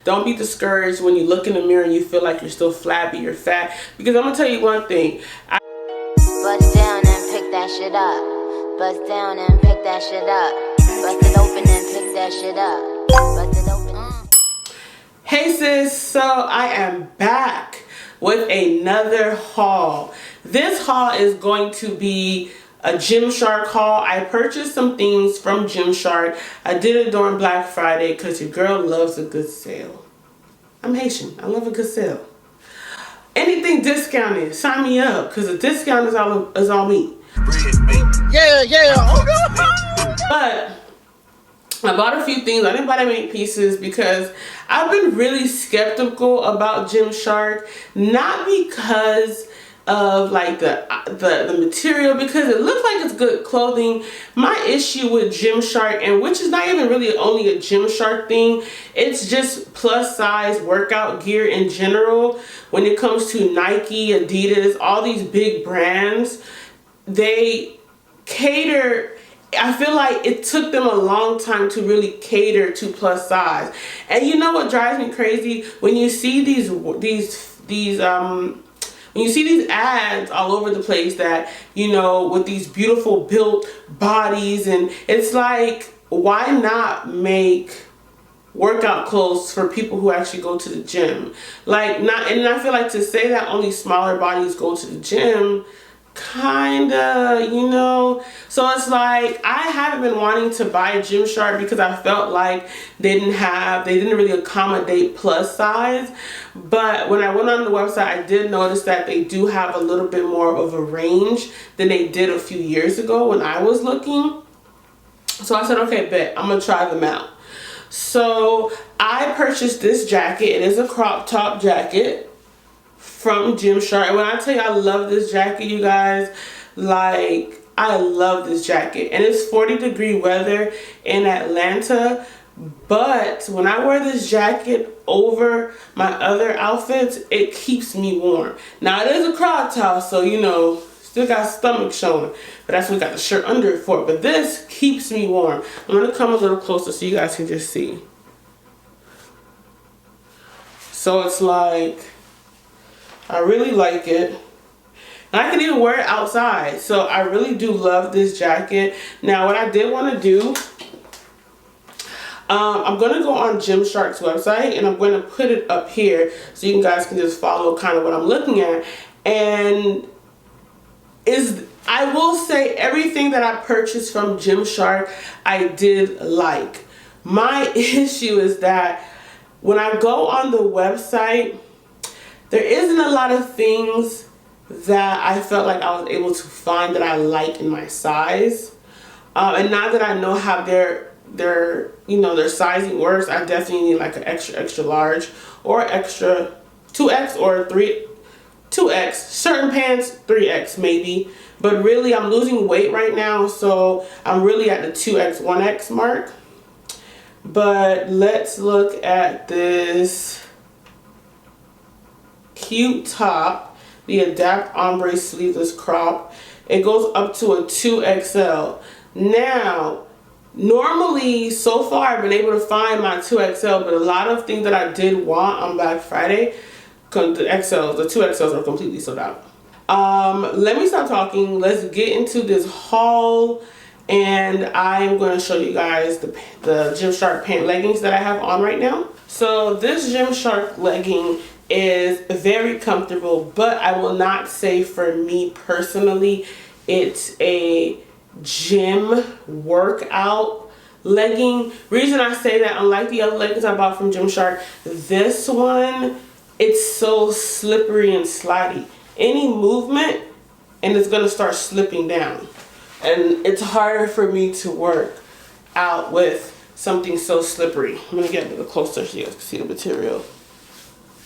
Don't be discouraged when you look in the mirror and you feel like you're still flabby or fat. Because I'm going to tell you one thing. Bust down and pick that shit up. Bust down and pick that shit up. Bust it open and pick that shit up. Bust it open. Hey sis, so I am back with another haul. This haul is going to be a Gymshark haul. I purchased some things from Gymshark. I did it during Black Friday because your girl loves a good sale. I'm Haitian. I love a good sale. Anything discounted, sign me up because the discount is all me. Yeah. But I bought a few things. I didn't buy that many pieces because I've been really skeptical about Gymshark. Not because of like the material, because it looks like it's good clothing. My issue with Gymshark, and which is not even really only a Gymshark thing, it's just plus size workout gear in general. When it comes to Nike, Adidas, all these big brands, they cater. I feel like it took them a long time to really cater to plus size. And you know what drives me crazy? When you see when you see these ads all over the place that, you know, with these beautiful built bodies, and it's like, why not make workout clothes for people who actually go to the gym? Like, and I feel like to say that only smaller bodies go to the gym, kinda, you know. So it's like I haven't been wanting to buy Gymshark because I felt like they didn't really accommodate plus size. But when I went on the website, I did notice that they do have a little bit more of a range than they did a few years ago when I was looking. So I said, okay, bet, I'm gonna try them out. So I purchased this jacket. It is a crop top jacket from Gymshark. And when I tell you I love this jacket, you guys, like, I love this jacket. And it's 40-degree weather in Atlanta, but when I wear this jacket over my other outfits, it keeps me warm. Now, it is a crop top, so, you know, still got stomach showing, but that's what we got the shirt under it for. But this keeps me warm. I'm gonna come a little closer so you guys can just see. So it's like, I really like it. And I can even wear it outside. So I really do love this jacket. Now what I did want to do, I'm going to go on Gymshark's website and I'm going to put it up here so you guys can just follow kind of what I'm looking at. And I will say everything that I purchased from Gymshark, I did like. My issue is that when I go on the website, there isn't a lot of things that I felt like I was able to find that I like in my size. And now that I know how their sizing works, I definitely need like an extra large or extra 2X or 2X. Certain pants 3X maybe. But really I'm losing weight right now, so I'm really at the 2X, 1X mark. But let's look at this cute top, the Adapt Ombre Sleeveless Crop. It goes up to a 2XL. Now, normally, so far, I've been able to find my 2XL, but a lot of things that I did want on Black Friday, the 2XLs are completely sold out. Let me stop talking. Let's get into this haul, and I'm going to show you guys the Gymshark pant leggings that I have on right now. So this Gymshark legging is very comfortable, but I will not say for me personally it's a gym workout legging. Reason I say that, unlike the other leggings I bought from Gymshark, this one, it's so slippery and slidey. Any movement and it's gonna start slipping down, and it's harder for me to work out with something so slippery. I'm gonna get a little closer so you guys can see the material.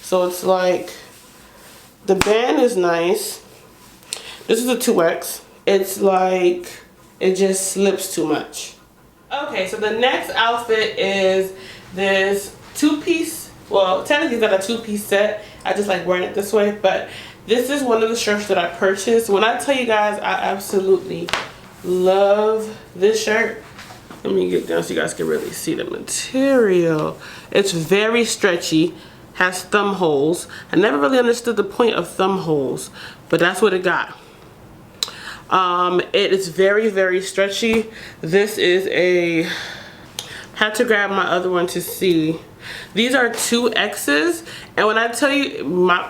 So it's like, the band is nice. This is a 2X. It's like, it just slips too much. Okay, so the next outfit is this two-piece, well, technically it's not a two-piece set. I just like wearing it this way, but this is one of the shirts that I purchased. When I tell you guys, I absolutely love this shirt. Let me get down so you guys can really see the material. It's very stretchy, has thumb holes. I never really understood the point of thumb holes, but that's what it got. It is very, very stretchy. This is a, had to grab my other one to see. These are 2X's, and when I tell you,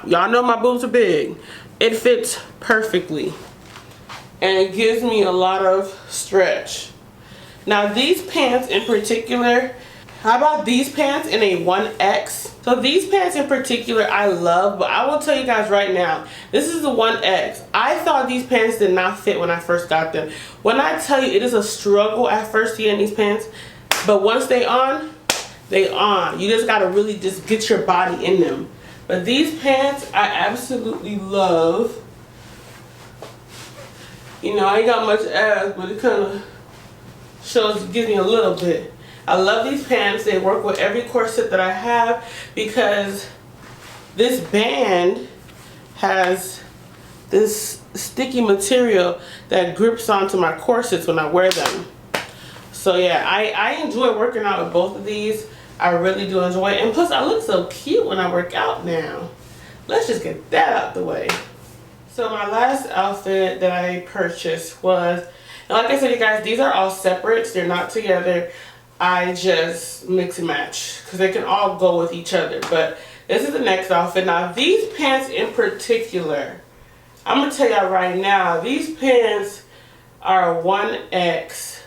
y'all know my boobs are big. It fits perfectly, and it gives me a lot of stretch. Now these pants in particular, how about these pants in a 1X? So these pants in particular I love, but I will tell you guys right now, this is the 1X. I thought these pants did not fit when I first got them. When I tell you, it is a struggle at first to get in these pants, but once they on, they on. You just gotta really just get your body in them. But these pants I absolutely love. You know, I ain't got much ass, but it kind of shows, gives me a little bit. I love these pants. They work with every corset that I have because this band has this sticky material that grips onto my corsets when I wear them. So yeah, I enjoy working out with both of these. I really do enjoy it. And plus I look so cute when I work out now. Let's just get that out the way. So my last outfit that I purchased was, and like I said, you guys, these are all separates. They're not together. I just mix and match because they can all go with each other. But this is the next outfit. Now these pants in particular, I'm gonna tell y'all right now, these pants are 1X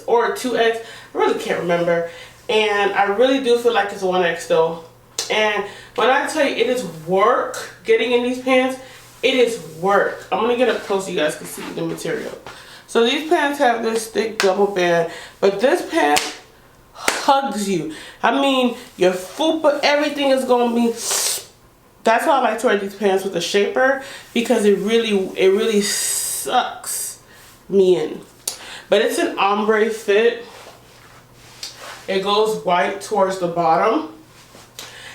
or 2X. I really can't remember, and I really do feel like it's 1X though. And when I tell you it is work getting in these pants, it is work. I'm gonna get up close so you guys can see the material. So these pants have this thick double band, but this pant hugs you. I mean, your fupa, everything is gonna be. That's why I like to wear these pants with a shaper, because it really sucks me in. But it's an ombre fit. It goes white towards the bottom.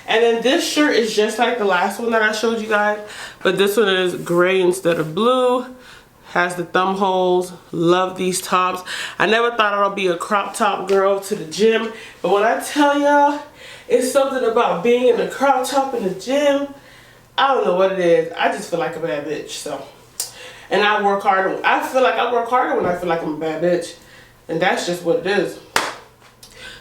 And then this shirt is just like the last one that I showed you guys, but this one is gray instead of blue. Has the thumb holes. Love these tops. I never thought I'd be a crop top girl to the gym, but when I tell y'all, it's something about being in a crop top in the gym. I don't know what it is. I just feel like a bad bitch. So, and I work harder. I feel like I work harder when I feel like I'm a bad bitch, and that's just what it is.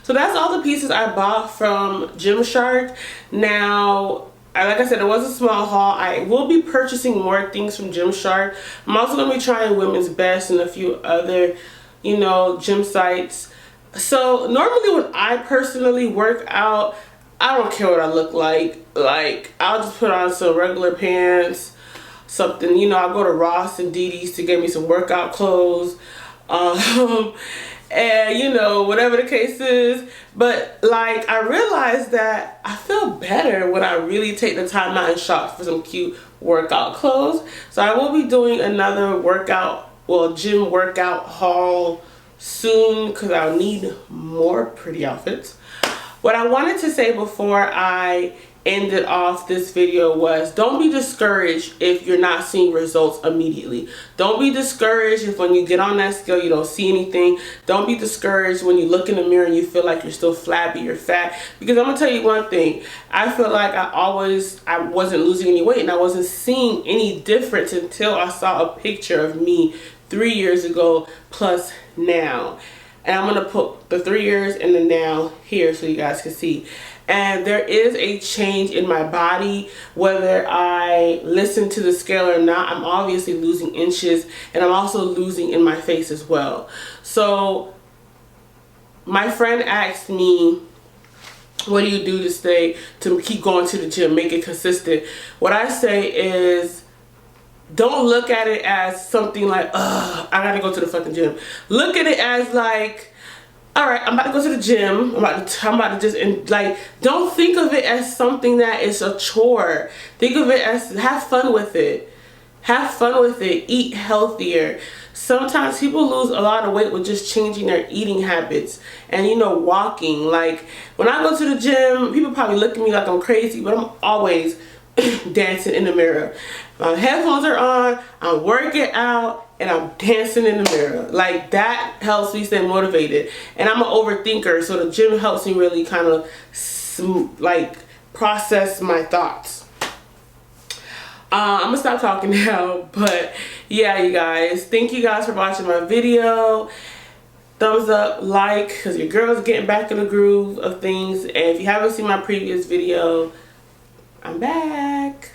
So that's all the pieces I bought from Gymshark. Now, like I said, it was a small haul. I will be purchasing more things from Gymshark. I'm also going to be trying Women's Best and a few other, you know, gym sites. So normally when I personally work out, I don't care what I look like. Like, I'll just put on some regular pants, something, you know, I'll go to Ross and DD's to get me some workout clothes. And you know, whatever the case is, but like I realized that I feel better when I really take the time out and shop for some cute workout clothes. So I will be doing another gym workout haul soon because I'll need more pretty outfits. What I wanted to say before I ended off this video was, don't be discouraged if you're not seeing results immediately. Don't be discouraged if when you get on that scale you don't see anything. Don't be discouraged when you look in the mirror and you feel like you're still flabby or fat, because I'm gonna tell you one thing, I feel like I wasn't losing any weight and I wasn't seeing any difference until I saw a picture of me 3 years ago plus now. And I'm gonna put the 3 years and the now here so you guys can see. And there is a change in my body, whether I listen to the scale or not. I'm obviously losing inches, and I'm also losing in my face as well. So my friend asked me, what do you do to keep going to the gym, make it consistent? What I say is, don't look at it as something like, I gotta go to the fucking gym. Look at it as like, all right, I'm about to go to the gym. I'm about to just, and like, don't think of it as something that is a chore. Think of it as, have fun with it. Have fun with it. Eat healthier. Sometimes people lose a lot of weight with just changing their eating habits and, you know, walking. Like, when I go to the gym, people probably look at me like I'm crazy, but I'm always dancing in the mirror. My headphones are on, I'm working out, and I'm dancing in the mirror. Like, that helps me stay motivated. And I'm an overthinker, so the gym helps me really kind of like process my thoughts. I'm gonna stop talking now, but yeah, you guys, thank you guys for watching my video. Thumbs up, like, because your girl's getting back in the groove of things. And if you haven't seen my previous video, I'm back.